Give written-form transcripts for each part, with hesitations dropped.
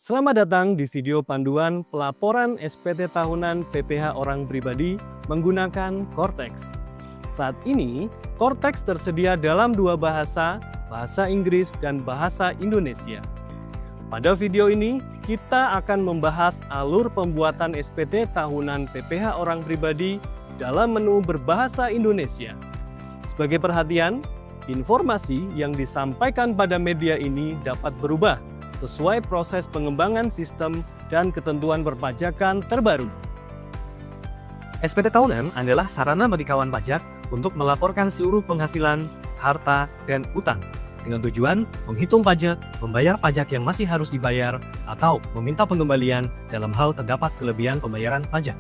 Selamat datang di video panduan pelaporan SPT tahunan PPh orang pribadi menggunakan Cortex. Saat ini, Cortex tersedia dalam dua bahasa, bahasa Inggris dan bahasa Indonesia. Pada video ini, kita akan membahas alur pembuatan SPT tahunan PPh orang pribadi dalam menu berbahasa Indonesia. Sebagai perhatian, informasi yang disampaikan pada media ini dapat berubah sesuai proses pengembangan sistem dan ketentuan perpajakan terbaru. SPT tahunan adalah sarana bagi kawan pajak untuk melaporkan seluruh penghasilan, harta, dan utang dengan tujuan menghitung pajak, membayar pajak yang masih harus dibayar, atau meminta pengembalian dalam hal terdapat kelebihan pembayaran pajak.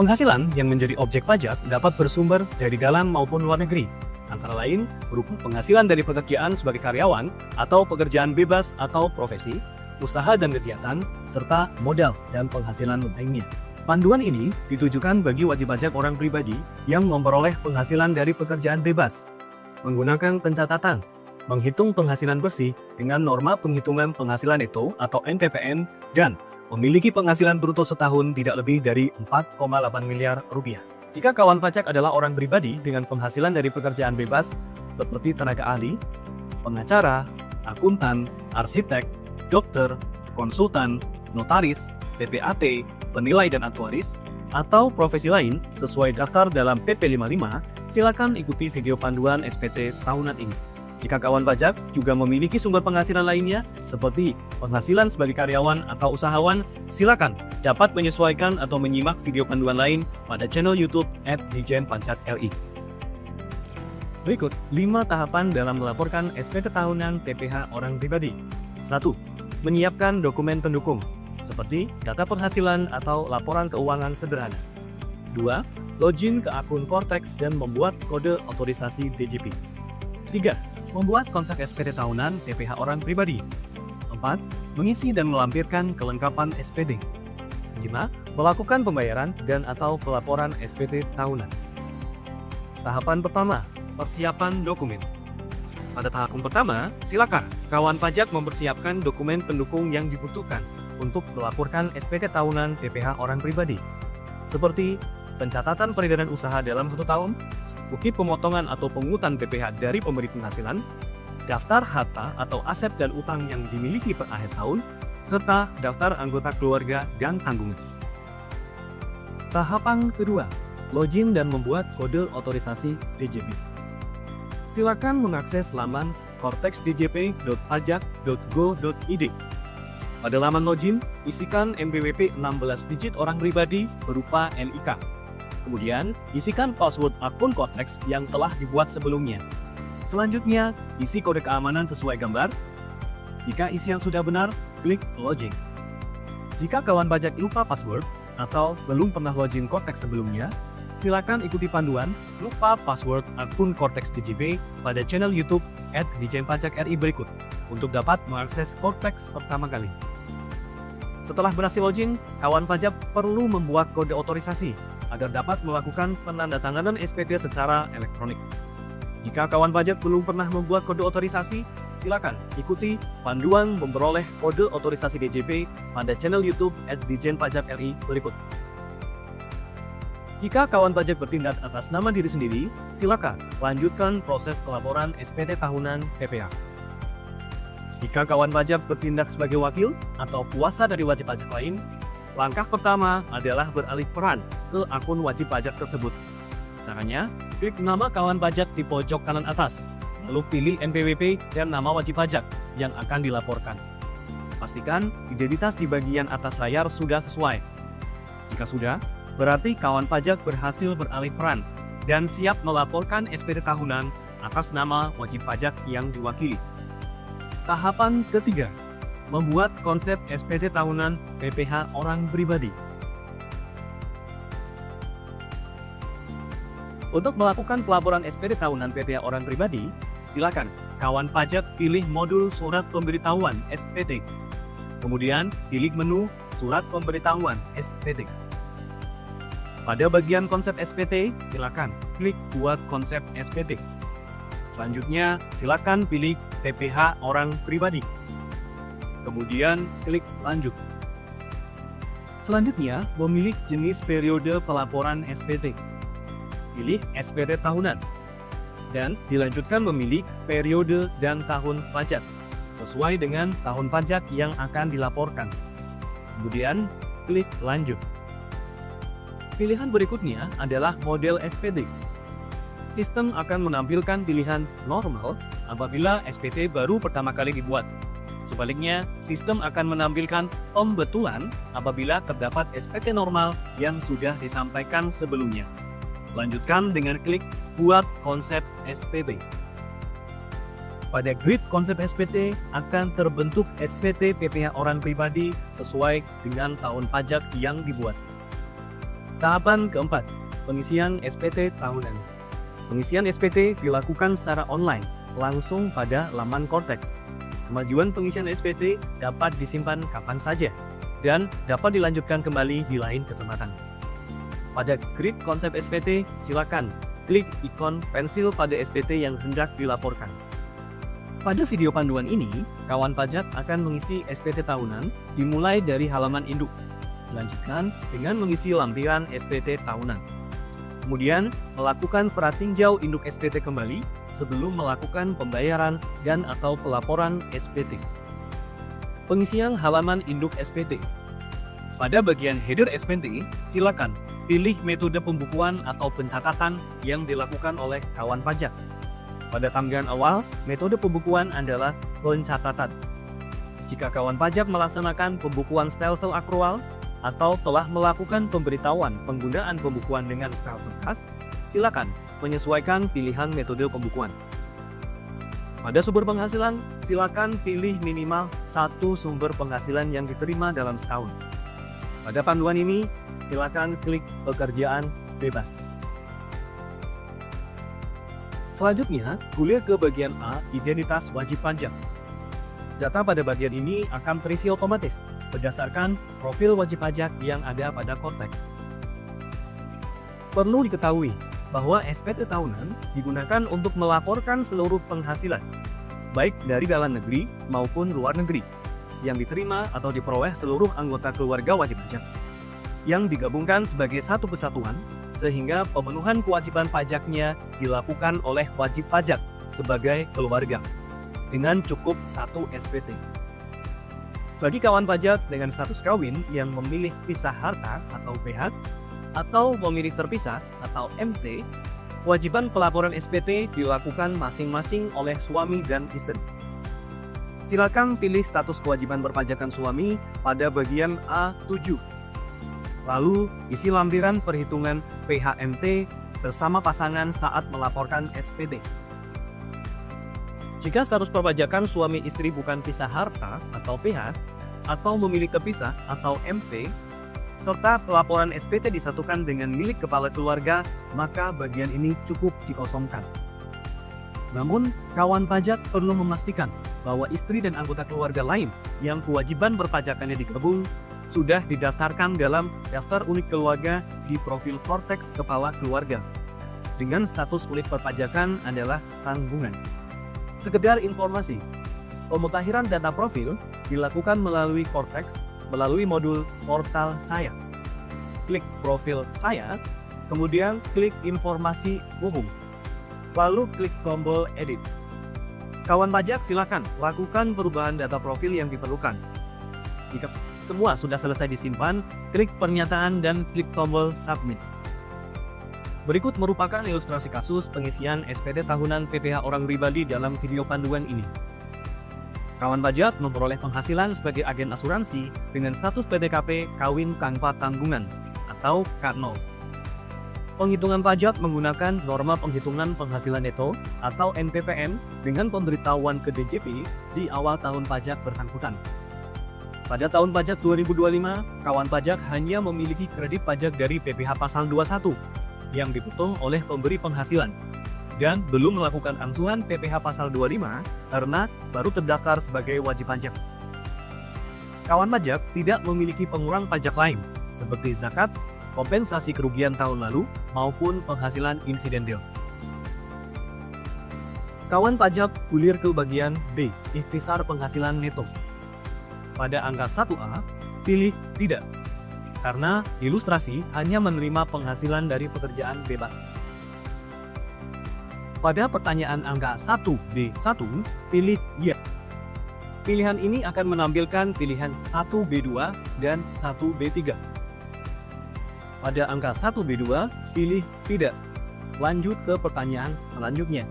Penghasilan yang menjadi objek pajak dapat bersumber dari dalam maupun luar negeri, antara lain berupa penghasilan dari pekerjaan sebagai karyawan atau pekerjaan bebas atau profesi, usaha dan kegiatan, serta modal dan penghasilan lainnya. Panduan ini ditujukan bagi wajib pajak orang pribadi yang memperoleh penghasilan dari pekerjaan bebas, menggunakan pencatatan, menghitung penghasilan bersih dengan norma penghitungan penghasilan neto atau NPPN, dan memiliki penghasilan bruto setahun tidak lebih dari 4,8 miliar rupiah. Jika kawan pajak adalah orang pribadi dengan penghasilan dari pekerjaan bebas seperti tenaga ahli, pengacara, akuntan, arsitek, dokter, konsultan, notaris, PPAT, penilai dan aktuaris, atau profesi lain sesuai daftar dalam PP 55, silakan ikuti video panduan SPT tahunan ini. Jika kawan pajak juga memiliki sumber penghasilan lainnya, seperti penghasilan sebagai karyawan atau usahawan, silakan dapat menyesuaikan atau menyimak video panduan lain pada channel YouTube @DijenPajakRI. Berikut 5 tahapan dalam melaporkan SPT tahunan PPh orang pribadi. 1. Menyiapkan dokumen pendukung, seperti data penghasilan atau laporan keuangan sederhana. 2. Login ke akun Cortex dan membuat kode otorisasi DJP. 3. Membuat konsep SPT tahunan PPh orang pribadi. 4. Mengisi dan melampirkan kelengkapan SPT. 5. Melakukan pembayaran dan atau pelaporan SPT tahunan. Tahapan pertama, persiapan dokumen. Pada tahapan pertama, silakan kawan pajak mempersiapkan dokumen pendukung yang dibutuhkan untuk melaporkan SPT tahunan PPh orang pribadi, seperti pencatatan peredaran usaha dalam 1 tahun, bukti pemotongan atau pungutan PPh dari pemberi penghasilan, daftar harta atau aset dan utang yang dimiliki per akhir tahun, serta daftar anggota keluarga dan tanggungan. Tahapan kedua, login dan membuat kode otorisasi DJP. Silakan mengakses laman cortexdjp.pajak.go.id. Pada laman login, isikan NPWP 16 digit orang pribadi berupa NIK. Kemudian, isikan password akun Cortex yang telah dibuat sebelumnya. Selanjutnya, isi kode keamanan sesuai gambar. Jika isian sudah benar, klik login. Jika kawan pajak lupa password atau belum pernah login Cortex sebelumnya, silakan ikuti panduan lupa password akun Cortex DJP pada channel YouTube @DijenPajakRI berikut untuk dapat mengakses Cortex pertama kali. Setelah berhasil login, kawan pajak perlu membuat kode otorisasi agar dapat melakukan penandatanganan SPT secara elektronik. Jika kawan pajak belum pernah membuat kode otorisasi, silakan ikuti panduan memperoleh kode otorisasi DJP pada channel YouTube @DijenPajakRI berikut. Jika kawan pajak bertindak atas nama diri sendiri, silakan lanjutkan proses pelaporan SPT tahunan PPh. Jika kawan pajak bertindak sebagai wakil atau kuasa dari wajib pajak lain, langkah pertama adalah beralih peran ke akun wajib pajak tersebut. Caranya, klik nama kawan pajak di pojok kanan atas, lalu pilih NPWP dan nama wajib pajak yang akan dilaporkan. Pastikan identitas di bagian atas layar sudah sesuai. Jika sudah, berarti kawan pajak berhasil beralih peran dan siap melaporkan SPT tahunan atas nama wajib pajak yang diwakili. Tahapan ketiga, membuat konsep SPT tahunan PPh orang pribadi. Untuk melakukan pelaporan SPT tahunan PPh orang pribadi, silakan kawan pajak pilih modul surat pemberitahuan SPT. Kemudian pilih menu surat pemberitahuan SPT. Pada bagian konsep SPT, silakan klik buat konsep SPT. Selanjutnya, silakan pilih PPh orang pribadi. kemudian klik lanjut. Selanjutnya, memilih jenis periode pelaporan SPT. Pilih SPT tahunan. Dan dilanjutkan memilih periode dan tahun pajak, sesuai dengan tahun pajak yang akan dilaporkan. Kemudian, klik lanjut. Pilihan berikutnya adalah model SPT. Sistem akan menampilkan pilihan normal apabila SPT baru pertama kali dibuat. Sebaliknya, sistem akan menampilkan pembetulan apabila terdapat SPT normal yang sudah disampaikan sebelumnya. Lanjutkan dengan klik Buat Konsep SPT. Pada grid konsep SPT akan terbentuk SPT PPh orang pribadi sesuai dengan tahun pajak yang dibuat. Tahapan keempat, pengisian SPT tahunan. Pengisian SPT dilakukan secara online, langsung pada laman Korteks. Kemajuan pengisian SPT dapat disimpan kapan saja, dan dapat dilanjutkan kembali di lain kesempatan. Pada grid konsep SPT, silakan klik ikon pensil pada SPT yang hendak dilaporkan. Pada video panduan ini, kawan pajak akan mengisi SPT tahunan dimulai dari halaman induk. Lanjutkan dengan mengisi lampiran SPT tahunan. Kemudian, melakukan pratinjau induk SPT kembali sebelum melakukan pembayaran dan atau pelaporan SPT. Pengisian halaman induk SPT. Pada bagian header SPT, silakan pilih metode pembukuan atau pencatatan yang dilakukan oleh kawan pajak. Pada tampilan awal, metode pembukuan adalah pencatatan. Jika kawan pajak melaksanakan pembukuan stelsel akrual atau telah melakukan pemberitahuan penggunaan pembukuan dengan stelsel khas, silakan menyesuaikan pilihan metode pembukuan. Pada sumber penghasilan, silakan pilih minimal satu sumber penghasilan yang diterima dalam setahun. Pada panduan ini, silakan klik pekerjaan bebas. Selanjutnya, kuliah ke bagian A, identitas wajib pajak. Data pada bagian ini akan terisi otomatis berdasarkan profil wajib pajak yang ada pada Korteks. Perlu diketahui bahwa SPT tahunan digunakan untuk melaporkan seluruh penghasilan, baik dari dalam negeri maupun luar negeri, yang diterima atau diperoleh seluruh anggota keluarga wajib pajak, yang digabungkan sebagai satu kesatuan, sehingga pemenuhan kewajiban pajaknya dilakukan oleh wajib pajak sebagai keluarga, dengan cukup satu SPT. Bagi kawan pajak dengan status kawin yang memilih pisah harta atau PH, atau memilih terpisah atau MT, kewajiban pelaporan SPT dilakukan masing-masing oleh suami dan istri. Silakan pilih status kewajiban berpajakan suami pada bagian A7. Lalu, isi lampiran perhitungan PHMT bersama pasangan saat melaporkan SPT. Jika status perpajakan suami istri bukan pisah harta atau PH, atau memilih terpisah atau MT, serta pelaporan SPT disatukan dengan milik kepala keluarga, maka bagian ini cukup dikosongkan. Namun, kawan pajak perlu memastikan bahwa istri dan anggota keluarga lain yang kewajiban berpajakannya digabung sudah didaftarkan dalam daftar unit keluarga di profil Korteks kepala keluarga, dengan status unit perpajakan adalah tanggungan. Sekedar informasi, pemutakhiran data profil dilakukan melalui Korteks melalui modul Portal Saya. Klik Profil Saya, kemudian klik Informasi Umum, lalu klik tombol Edit. Kawan pajak silakan lakukan perubahan data profil yang diperlukan. Jika semua sudah selesai disimpan, klik Pernyataan dan klik tombol Submit. Berikut merupakan ilustrasi kasus pengisian SPT tahunan PPh orang pribadi dalam video panduan ini. Kawan pajak memperoleh penghasilan sebagai agen asuransi dengan status PTKP kawin tanpa tanggungan atau K0. Penghitungan pajak menggunakan norma penghitungan penghasilan neto atau NPPN dengan pemberitahuan ke DJP di awal tahun pajak bersangkutan. Pada tahun pajak 2025, kawan pajak hanya memiliki kredit pajak dari PPh pasal 21 yang dihitung oleh pemberi penghasilan dan belum melakukan angsuran PPh pasal 25 karena baru terdaftar sebagai wajib pajak. Kawan pajak tidak memiliki pengurang pajak lain seperti zakat, kompensasi kerugian tahun lalu, maupun penghasilan insidental. Kawan pajak gulir ke bagian B, ikhtisar penghasilan neto. pada angka 1A, pilih tidak. Karena ilustrasi hanya menerima penghasilan dari pekerjaan bebas. Pada pertanyaan angka 1B1, pilih ya. Pilihan ini akan menampilkan pilihan 1B2 dan 1B3. Pada angka 1B2, pilih tidak. Lanjut ke pertanyaan selanjutnya.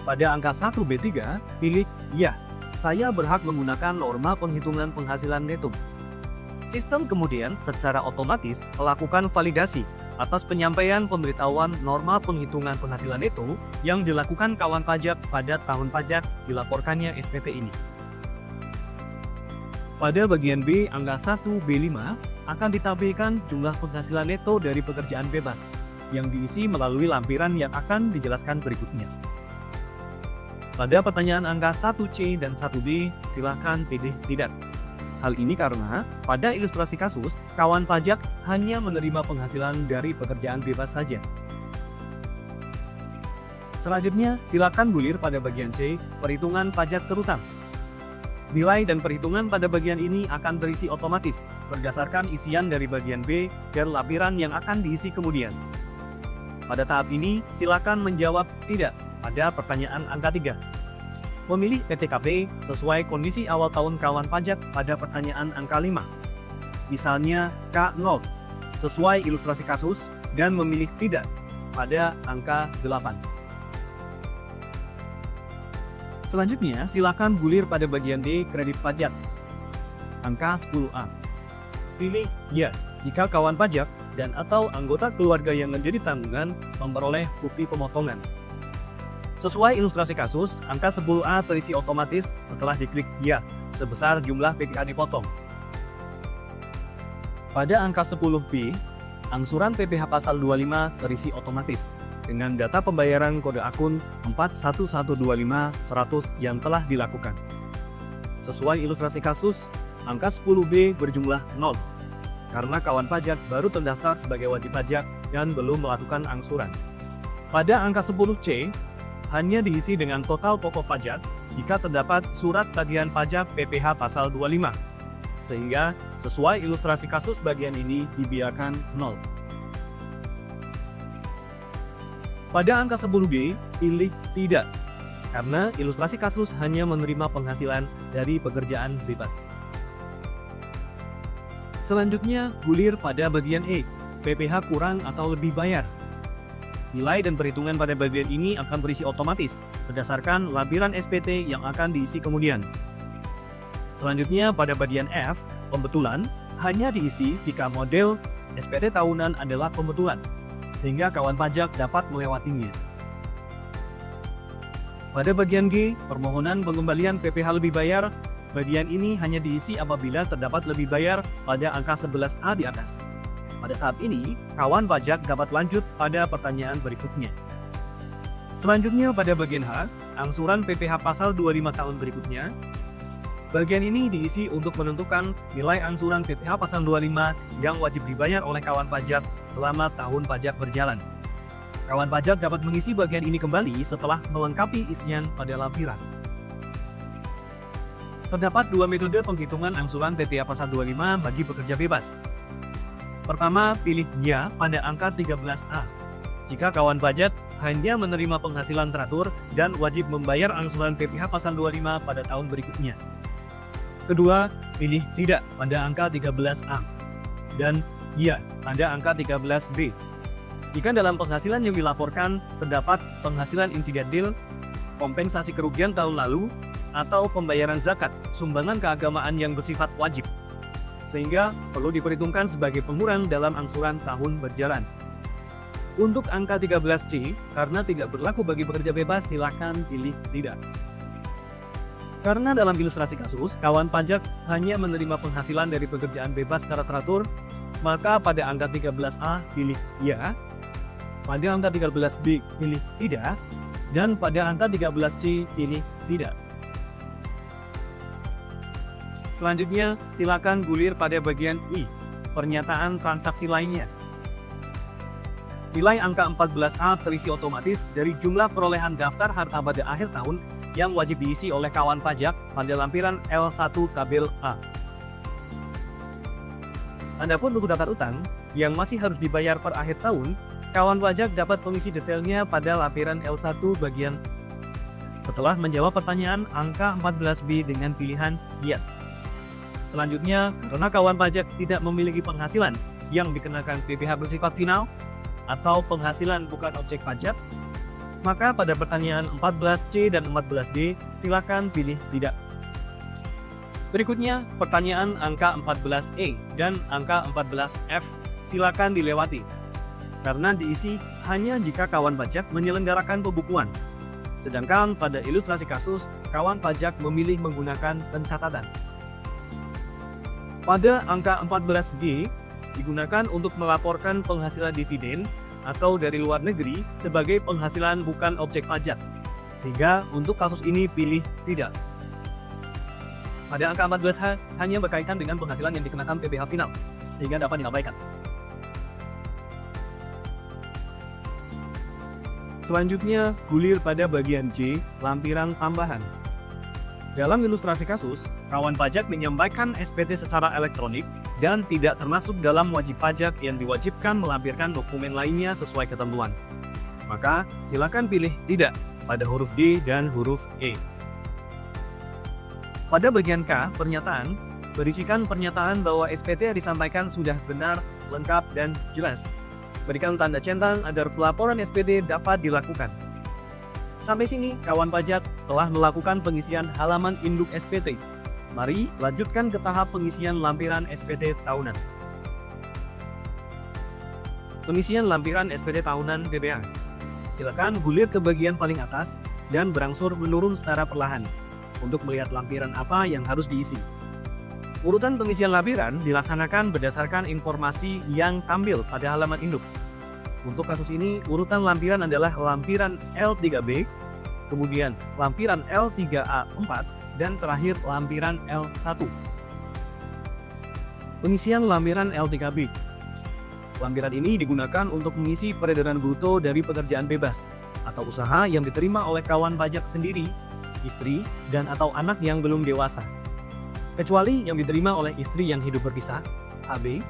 Pada angka 1B3, pilih ya. Saya berhak menggunakan norma penghitungan penghasilan neto. Sistem kemudian secara otomatis melakukan validasi atas penyampaian pemberitahuan norma penghitungan penghasilan neto yang dilakukan kawan pajak pada tahun pajak dilaporkannya SPT ini. Pada bagian B, angka 1B5 akan ditampilkan jumlah penghasilan neto dari pekerjaan bebas yang diisi melalui lampiran yang akan dijelaskan berikutnya. Pada pertanyaan angka 1C dan 1D, silakan pilih tidak. Hal ini karena pada ilustrasi kasus, kawan pajak hanya menerima penghasilan dari pekerjaan bebas saja. Selanjutnya, silakan gulir pada bagian C, perhitungan pajak terutang. Nilai dan perhitungan pada bagian ini akan terisi otomatis berdasarkan isian dari bagian B dan lampiran yang akan diisi kemudian. Pada tahap ini, silakan menjawab tidak pada pertanyaan angka 3. Memilih TTKP sesuai kondisi awal tahun kawan pajak pada pertanyaan angka 5. Misalnya K0 sesuai ilustrasi kasus dan memilih tidak pada angka 8. Selanjutnya, silakan gulir pada bagian D, kredit pajak. Angka 10A. Pilih ya jika kawan pajak dan atau anggota keluarga yang menjadi tanggungan memperoleh bukti pemotongan. Sesuai ilustrasi kasus, angka 10A terisi otomatis setelah diklik ya sebesar jumlah PPh dipotong. Pada angka 10B, angsuran PPh pasal 25 terisi otomatis dengan data pembayaran kode akun 41125-100 yang telah dilakukan. Sesuai ilustrasi kasus, angka 10B berjumlah 0 karena kawan pajak baru terdaftar sebagai wajib pajak dan belum melakukan angsuran. Pada angka 10C, hanya diisi dengan total pokok pajak jika terdapat surat tagihan pajak PPh pasal 25, sehingga sesuai ilustrasi kasus bagian ini dibiarkan 0. Pada angka 10B, pilih tidak, karena ilustrasi kasus hanya menerima penghasilan dari pekerjaan bebas. Selanjutnya, gulir pada bagian E, PPh kurang atau lebih bayar. Nilai dan perhitungan pada bagian ini akan terisi otomatis berdasarkan lampiran SPT yang akan diisi kemudian. Selanjutnya pada bagian F, pembetulan hanya diisi jika model SPT tahunan adalah pembetulan, sehingga kawan pajak dapat melewatinya. Pada bagian G, permohonan pengembalian PPh lebih bayar, bagian ini hanya diisi apabila terdapat lebih bayar pada angka 11A di atas. Pada tahap ini, kawan pajak dapat lanjut pada pertanyaan berikutnya. Selanjutnya pada bagian H, angsuran PPh pasal 25 tahun berikutnya. Bagian ini diisi untuk menentukan nilai angsuran PPh pasal 25 yang wajib dibayar oleh kawan pajak selama tahun pajak berjalan. Kawan pajak dapat mengisi bagian ini kembali setelah melengkapi isian pada lampiran. Terdapat dua metode penghitungan angsuran PPh pasal 25 bagi pekerja bebas. Pertama, pilih ya pada angka 13A. Jika kawan pajak hanya menerima penghasilan teratur dan wajib membayar angsuran PPh pasal 25 pada tahun berikutnya. Kedua, pilih tidak pada angka 13A. Dan ya pada angka 13B. Jika dalam penghasilan yang dilaporkan terdapat penghasilan insidentil, kompensasi kerugian tahun lalu, atau pembayaran zakat, sumbangan keagamaan yang bersifat wajib, sehingga perlu diperhitungkan sebagai pengurang dalam angsuran tahun berjalan. Untuk angka 13C, karena tidak berlaku bagi pekerja bebas, silakan pilih tidak. Karena dalam ilustrasi kasus, kawan pajak hanya menerima penghasilan dari pekerjaan bebas secara teratur, maka pada angka 13A pilih ya, pada angka 13B pilih tidak, dan pada angka 13C pilih tidak. Selanjutnya, silakan gulir pada bagian I, pernyataan transaksi lainnya. Nilai angka 14A terisi otomatis dari jumlah perolehan daftar harta pada akhir tahun yang wajib diisi oleh kawan pajak pada lampiran L1 tabel A. Adapun untuk daftar utang yang masih harus dibayar per akhir tahun, kawan pajak dapat mengisi detailnya pada lampiran L1 bagian setelah menjawab pertanyaan angka 14B dengan pilihan iya. Selanjutnya, karena kawan pajak tidak memiliki penghasilan yang dikenakan PPh bersifat final atau penghasilan bukan objek pajak, maka pada pertanyaan 14C dan 14D silakan pilih tidak. Berikutnya, pertanyaan angka 14E dan angka 14F silakan dilewati karena diisi hanya jika kawan pajak menyelenggarakan pembukuan. Sedangkan pada ilustrasi kasus, kawan pajak memilih menggunakan pencatatan. Pada angka 14G digunakan untuk melaporkan penghasilan dividen atau dari luar negeri sebagai penghasilan bukan objek pajak. Sehingga untuk kasus ini pilih tidak. Pada angka 14H hanya berkaitan dengan penghasilan yang dikenakan PPh final, sehingga dapat diabaikan. Selanjutnya, gulir pada bagian C, lampiran tambahan. Dalam ilustrasi kasus, kawan pajak menyampaikan SPT secara elektronik dan tidak termasuk dalam wajib pajak yang diwajibkan melampirkan dokumen lainnya sesuai ketentuan. Maka, silakan pilih tidak pada huruf D dan huruf E. Pada bagian K, pernyataan, berisikan pernyataan bahwa SPT yang disampaikan sudah benar, lengkap, dan jelas. Berikan tanda centang agar pelaporan SPT dapat dilakukan. Sampai sini, kawan pajak telah melakukan pengisian halaman induk SPT. Mari lanjutkan ke tahap pengisian lampiran SPT tahunan. Pengisian lampiran SPT tahunan PPh. Silakan gulir ke bagian paling atas dan berangsur menurun secara perlahan untuk melihat lampiran apa yang harus diisi. Urutan pengisian lampiran dilaksanakan berdasarkan informasi yang tampil pada halaman induk. Untuk kasus ini, urutan lampiran adalah lampiran L3B, kemudian lampiran L3A4, dan terakhir lampiran L1. Pengisian lampiran L3B. Lampiran ini digunakan untuk mengisi peredaran bruto dari pekerjaan bebas atau usaha yang diterima oleh kawan pajak sendiri, istri, dan atau anak yang belum dewasa. Kecuali yang diterima oleh istri yang hidup berpisah, HB,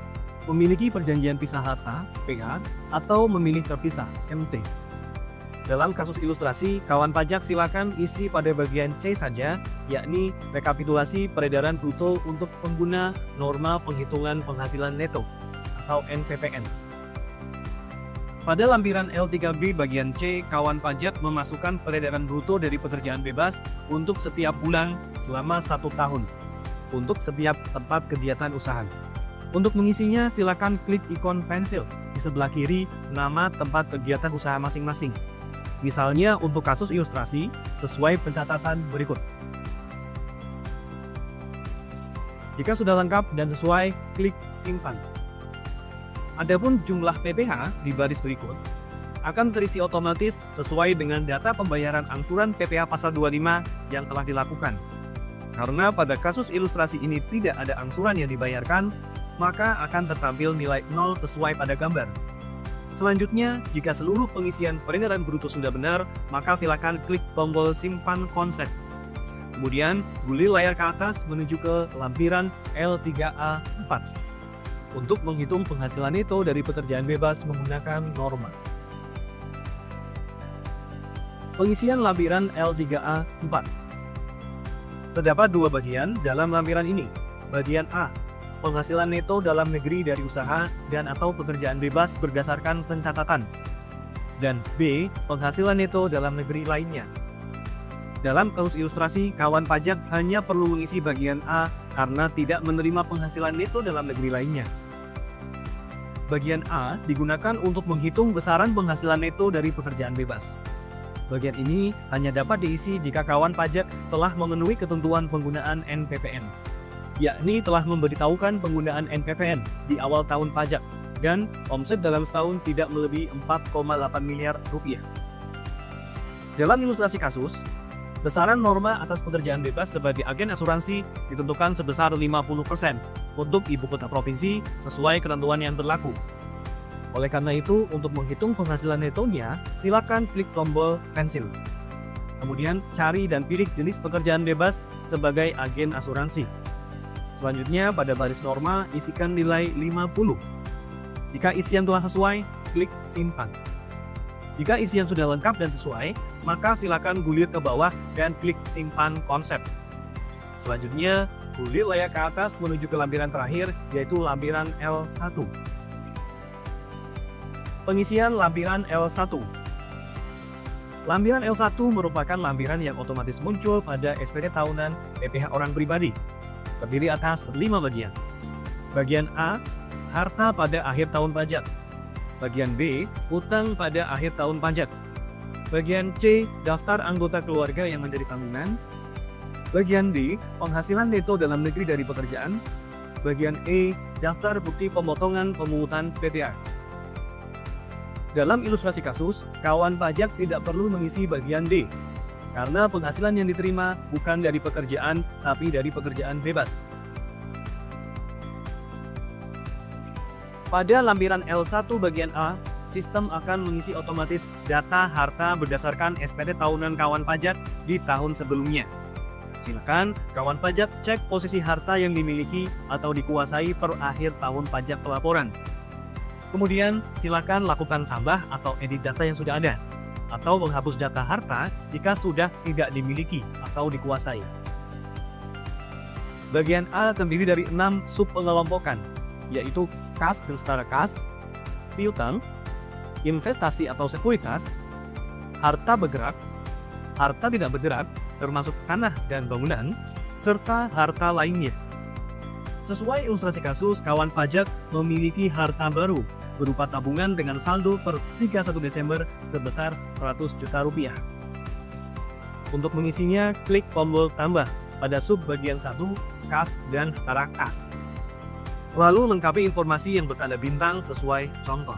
memiliki perjanjian pisah harta, PH, atau memilih terpisah, MT. Dalam kasus ilustrasi, kawan pajak silakan isi pada bagian C saja, yakni rekapitulasi peredaran bruto untuk pengguna norma penghitungan penghasilan neto, atau NPPN. Pada lampiran L3B bagian C, kawan pajak memasukkan peredaran bruto dari pekerjaan bebas untuk setiap bulan selama 1 tahun, untuk setiap tempat kegiatan usaha. Untuk mengisinya, silakan klik ikon pensil di sebelah kiri nama tempat kegiatan usaha masing-masing. Misalnya untuk kasus ilustrasi, sesuai pencatatan berikut. Jika sudah lengkap dan sesuai, klik simpan. Adapun jumlah PPh di baris berikut akan terisi otomatis sesuai dengan data pembayaran angsuran PPh pasal 25 yang telah dilakukan. Karena pada kasus ilustrasi ini tidak ada angsuran yang dibayarkan, maka akan tertampil nilai 0 sesuai pada gambar. Selanjutnya, jika seluruh pengisian peredaran bruto sudah benar, maka silakan klik tombol simpan konsep. Kemudian, gulir layar ke atas menuju ke lampiran L3A4 untuk menghitung penghasilan neto dari pekerjaan bebas menggunakan norma. Pengisian lampiran L3A4. Terdapat dua bagian dalam lampiran ini. Bagian A, penghasilan neto dalam negeri dari usaha dan atau pekerjaan bebas berdasarkan pencatatan. Dan B, penghasilan neto dalam negeri lainnya. Dalam kasus ilustrasi, kawan pajak hanya perlu mengisi bagian A karena tidak menerima penghasilan neto dalam negeri lainnya. Bagian A digunakan untuk menghitung besaran penghasilan neto dari pekerjaan bebas. Bagian ini hanya dapat diisi jika kawan pajak telah memenuhi ketentuan penggunaan NPPN, yakni telah memberitahukan penggunaan NPPN di awal tahun pajak dan omset dalam setahun tidak melebihi 4,8 miliar rupiah. Dalam ilustrasi kasus, besaran norma atas pekerjaan bebas sebagai agen asuransi ditentukan sebesar 50% untuk ibu kota provinsi sesuai ketentuan yang berlaku. Oleh karena itu, untuk menghitung penghasilan netonya, silakan klik tombol pensil. Kemudian cari dan pilih jenis pekerjaan bebas sebagai agen asuransi. Selanjutnya pada baris norma isikan nilai 50. Jika isian telah sesuai, klik simpan. Jika isian sudah lengkap dan sesuai, maka silakan gulir ke bawah dan klik simpan konsep. Selanjutnya, gulir layar ke atas menuju ke lampiran terakhir, yaitu lampiran L1. Pengisian lampiran L1. Lampiran L1 merupakan lampiran yang otomatis muncul pada SPT tahunan PPh orang pribadi. Terdiri atas 5 bagian. Bagian A, harta pada akhir tahun pajak. Bagian B, utang pada akhir tahun pajak. Bagian C, daftar anggota keluarga yang menjadi tanggungan. Bagian D, penghasilan neto dalam negeri dari pekerjaan. Bagian E, daftar bukti pemotongan pemungutan PTA. Dalam ilustrasi kasus, kawan pajak tidak perlu mengisi bagian D, karena penghasilan yang diterima bukan dari pekerjaan, tapi dari pekerjaan bebas. Pada lampiran L1 bagian A, sistem akan mengisi otomatis data harta berdasarkan SPT tahunan kawan pajak di tahun sebelumnya. Silakan kawan pajak cek posisi harta yang dimiliki atau dikuasai per akhir tahun pajak pelaporan. Kemudian silakan lakukan tambah atau edit data yang sudah ada, atau menghapus data harta jika sudah tidak dimiliki atau dikuasai. Bagian A terdiri dari 6 subpengelompokan, yaitu kas dan setara kas, piutang, investasi atau sekuritas, harta bergerak, harta tidak bergerak, termasuk tanah dan bangunan, serta harta lainnya. Sesuai ilustrasi kasus, kawan pajak memiliki harta baru berupa tabungan dengan saldo per 31 Desember sebesar 100 juta rupiah. Untuk mengisinya, klik tombol tambah pada sub bagian 1, kas dan setara kas. Lalu lengkapi informasi yang bertanda bintang sesuai contoh.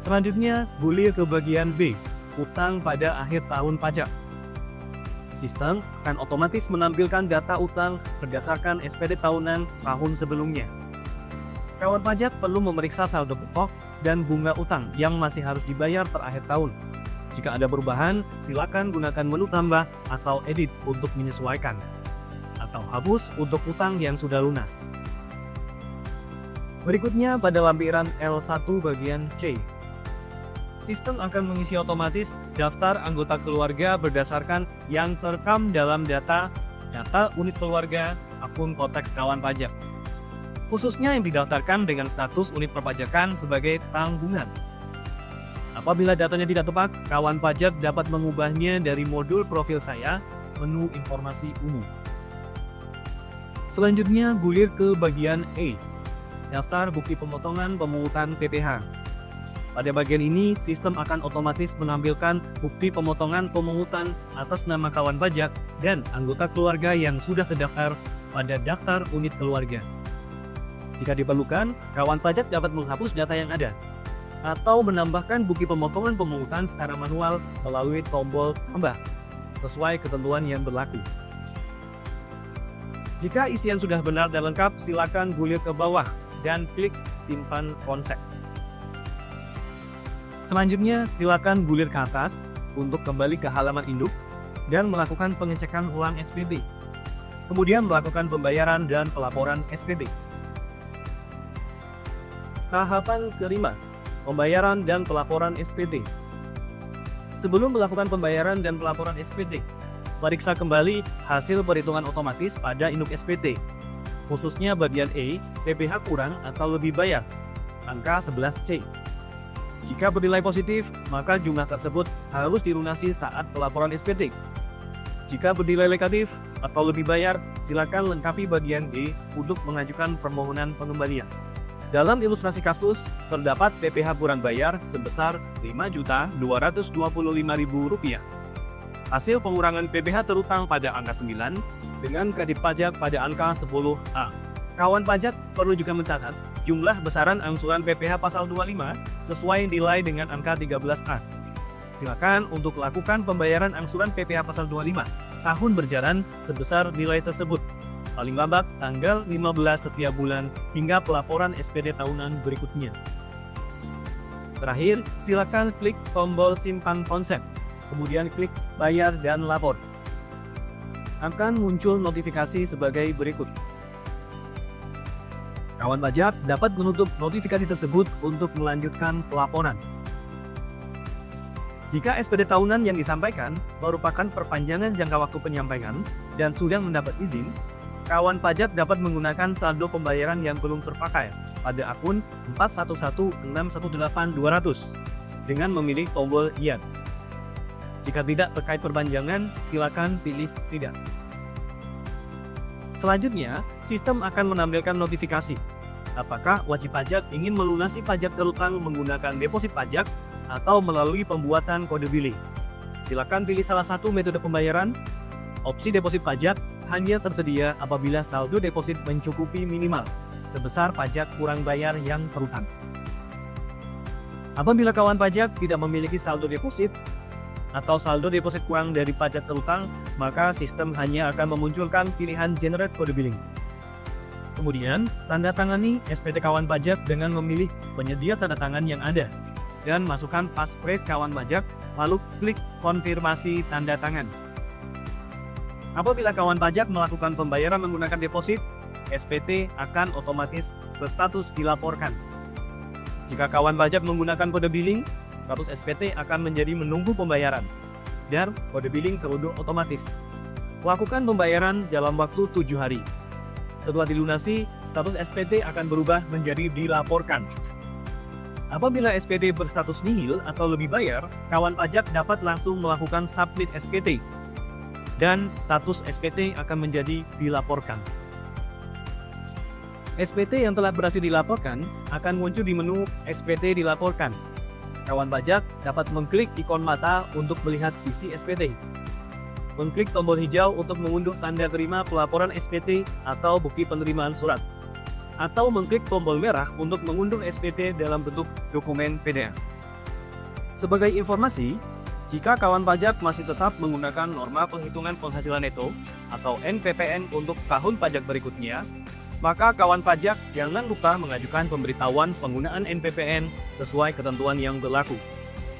Selanjutnya, gulir ke bagian B, utang pada akhir tahun pajak. Sistem akan otomatis menampilkan data utang berdasarkan SPT tahunan tahun sebelumnya. Kawan pajak perlu memeriksa saldo pokok dan bunga utang yang masih harus dibayar per akhir tahun. Jika ada perubahan, silakan gunakan menu tambah atau edit untuk menyesuaikan, atau hapus untuk utang yang sudah lunas. Berikutnya pada lampiran L1 bagian C. Sistem akan mengisi otomatis daftar anggota keluarga berdasarkan yang terekam dalam data unit keluarga akun konteks kawan pajak, khususnya yang didaftarkan dengan status unit perpajakan sebagai tanggungan. Apabila datanya tidak tepat, kawan pajak dapat mengubahnya dari modul profil saya, menu informasi umum. Selanjutnya gulir ke bagian E, daftar bukti pemotongan pemungutan PPh. Pada bagian ini, sistem akan otomatis menampilkan bukti pemotongan pemungutan atas nama kawan pajak dan anggota keluarga yang sudah terdaftar pada daftar unit keluarga. Jika diperlukan, kawan pajak dapat menghapus data yang ada, atau menambahkan bukti pemotongan pemungutan secara manual melalui tombol tambah, sesuai ketentuan yang berlaku. Jika isian sudah benar dan lengkap, silakan gulir ke bawah dan klik simpan konsep. Selanjutnya, silakan gulir ke atas untuk kembali ke halaman induk dan melakukan pengecekan ulang SPT. Kemudian melakukan pembayaran dan pelaporan SPT. Tahapan kelima, pembayaran dan pelaporan SPT. Sebelum melakukan pembayaran dan pelaporan SPT, periksa kembali hasil perhitungan otomatis pada induk SPT, khususnya bagian E, PPh kurang atau lebih bayar, angka 11C. Jika bernilai positif, maka jumlah tersebut harus dilunasi saat pelaporan SPT. Jika bernilai negatif atau lebih bayar, silakan lengkapi bagian D untuk mengajukan permohonan pengembalian. Dalam ilustrasi kasus, terdapat PPh kurang bayar sebesar Rp5.225.000. hasil pengurangan PPh terutang pada angka 9 dengan kredit pajak pada angka 10A. Kawan pajak perlu juga mencatat jumlah besaran angsuran PPh pasal 25 sesuai nilai dengan angka 13A. Silakan untuk lakukan pembayaran angsuran PPh pasal 25 tahun berjalan sebesar nilai tersebut. Paling lambat tanggal 15 setiap bulan hingga pelaporan SPD tahunan berikutnya. Terakhir, silakan klik tombol simpan konsep, kemudian klik bayar dan lapor. Akan muncul notifikasi sebagai berikut. Kawan pajak dapat menutup notifikasi tersebut untuk melanjutkan pelaporan. Jika SPD tahunan yang disampaikan merupakan perpanjangan jangka waktu penyampaian dan sudah mendapat izin, kawan pajak dapat menggunakan saldo pembayaran yang belum terpakai pada akun 411618-200 dengan memilih tombol Iya. Jika tidak terkait perpanjangan, silakan pilih Tidak. Selanjutnya, sistem akan menampilkan notifikasi. Apakah wajib pajak ingin melunasi pajak terutang menggunakan deposit pajak atau melalui pembuatan kode billing. Silakan pilih salah satu metode pembayaran. Opsi deposit pajak hanya tersedia apabila saldo deposit mencukupi minimal sebesar pajak kurang bayar yang terutang. Apabila kawan pajak tidak memiliki saldo deposit atau saldo deposit kurang dari pajak terutang, maka sistem hanya akan memunculkan pilihan Generate Kode Billing. Kemudian, tanda tangani SPT kawan pajak dengan memilih penyedia tanda tangan yang ada dan masukkan passphrase kawan pajak, lalu klik konfirmasi tanda tangan. Apabila kawan pajak melakukan pembayaran menggunakan deposit, SPT akan otomatis berstatus dilaporkan. Jika kawan pajak menggunakan kode billing, status SPT akan menjadi menunggu pembayaran dan kode billing terunduh otomatis. Lakukan pembayaran dalam waktu 7 hari. Setelah dilunasi, status SPT akan berubah menjadi dilaporkan. Apabila SPT berstatus nihil atau lebih bayar, kawan pajak dapat langsung melakukan submit SPT dan status SPT akan menjadi dilaporkan. SPT yang telah berhasil dilaporkan akan muncul di menu SPT dilaporkan. Kawan pajak dapat mengklik ikon mata untuk melihat isi SPT. Mengklik tombol hijau untuk mengunduh tanda terima pelaporan SPT atau bukti penerimaan surat. Atau mengklik tombol merah untuk mengunduh SPT dalam bentuk dokumen PDF. Sebagai informasi, jika kawan pajak masih tetap menggunakan norma penghitungan penghasilan neto atau NPPN untuk tahun pajak berikutnya, maka kawan pajak jangan lupa mengajukan pemberitahuan penggunaan NPPN sesuai ketentuan yang berlaku,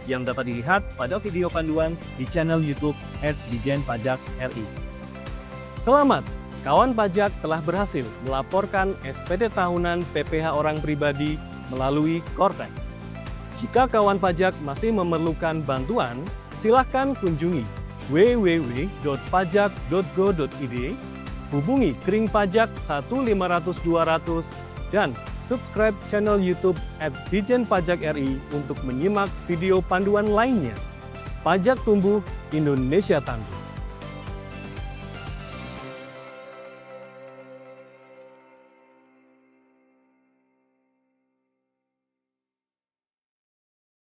yang dapat dilihat pada video panduan di channel YouTube @Dijen-Pajak-RI. Selamat! Kawan pajak telah berhasil melaporkan SPT tahunan PPh orang pribadi melalui Cortex. Jika kawan pajak masih memerlukan bantuan, silakan kunjungi www.pajak.go.id, hubungi Kring Pajak 1500200, dan subscribe channel YouTube @Dijen-Pajak-RI untuk menyimak video panduan lainnya. Pajak tumbuh, Indonesia tangguh.